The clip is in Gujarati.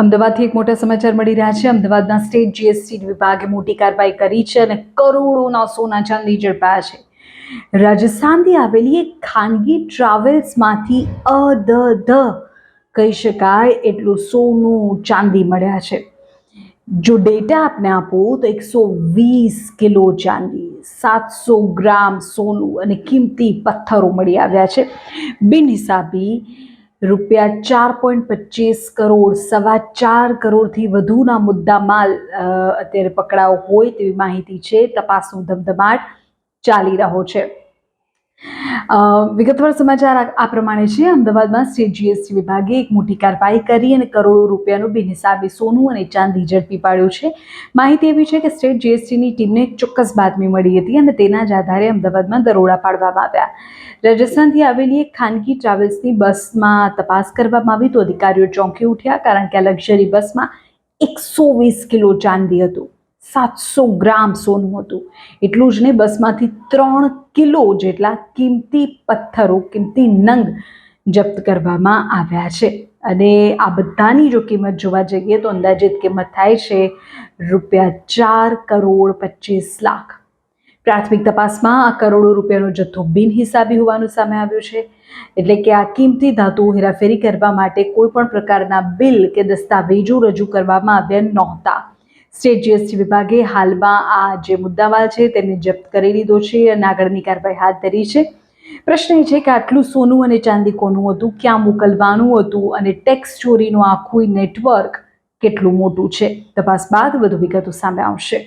અમદાવાદથી એક મોટા સમાચાર મળી રહ્યા છે। અમદાવાદના સ્ટેટ જીએસટી વિભાગે મોટી કાર્યવાહી કરી છે અને કરોડોના સોના ચાંદી ઝડપાયા છે। રાજસ્થાનથી આવેલી એક ખાનગી ટ્રાવેલ્સમાંથી કહી શકાય એટલું સોનું ચાંદી મળ્યા છે। જો ડેટા આપને આપું તો 120 કિલો ચાંદી, 700 ગ્રામ સોનું અને કિંમતી પથ્થરો મળી આવ્યા છે। બિનહિસાબી ₹4.25 કરોડ, ₹4.25 કરોડથી વધુના મુદ્દામાલ અત્યારે પકડાયો હોય તેવી માહિતી છે। તપાસનો ધમધમાટ ચાલી રહ્યો છે। વિગતવાર સમાચાર આ પ્રમાણે છે। અમદાવાદમાં સ્ટેટ જીએસટી વિભાગે એક મોટી કાર્યવાહી કરી અને કરોડો રૂપિયાનું બિનહિસાબી સોનું અને ચાંદી ઝડપી પાડ્યું છે। માહિતી એવી છે કે સ્ટેટ જીએસટીની ટીમને એક ચોક્કસ બાતમી મળી હતી અને તેના જ આધારે અમદાવાદમાં દરોડા પાડવામાં આવ્યા। રાજસ્થાનથી આવેલી એક ખાનગી ટ્રાવેલ્સની બસમાં તપાસ કરવામાં આવી તો અધિકારીઓ ચોંકી ઉઠ્યા, કારણ કે આ લક્ઝરી બસમાં 120 કિલો ચાંદી હતું, 700 ગ્રામ સોનું હતું। એટલું જ નહીં, બસમાંથી 3 કિલો જેટલા કિંમતી પથ્થરો, કિંમતી નંગ જપ્ત કરવામાં આવ્યા છે અને આ બધાની જો કિંમત જોવા જઈએ તો અંદાજિત કિંમત થાય છે ₹4.25 કરોડ। પ્રાથમિક તપાસમાં આ કરોડો રૂપિયાનો જથ્થો બિનહિસાબી હોવાનું સામે આવ્યું છે। એટલે કે આ કિંમતી ધાતુઓ હેરાફેરી કરવા માટે કોઈ પણ પ્રકારના બિલ કે દસ્તાવેજો રજૂ કરવામાં આવ્યા નહોતા। સ્ટેટ જીએસટી વિભાગે હાલમાં આ જે મુદ્દામાલ છે તેને જપ્ત કરી લીધો છે અને આગળની કાર્યવાહી હાથ ધરી છે। પ્રશ્ન એ છે કે આટલું સોનું અને ચાંદી કોનું હતું, ક્યાં મોકલવાનું હતું અને ટેક્સ ચોરીનું આખું નેટવર્ક કેટલું મોટું છે। તપાસ બાદ વધુ વિગતો સામે આવશે।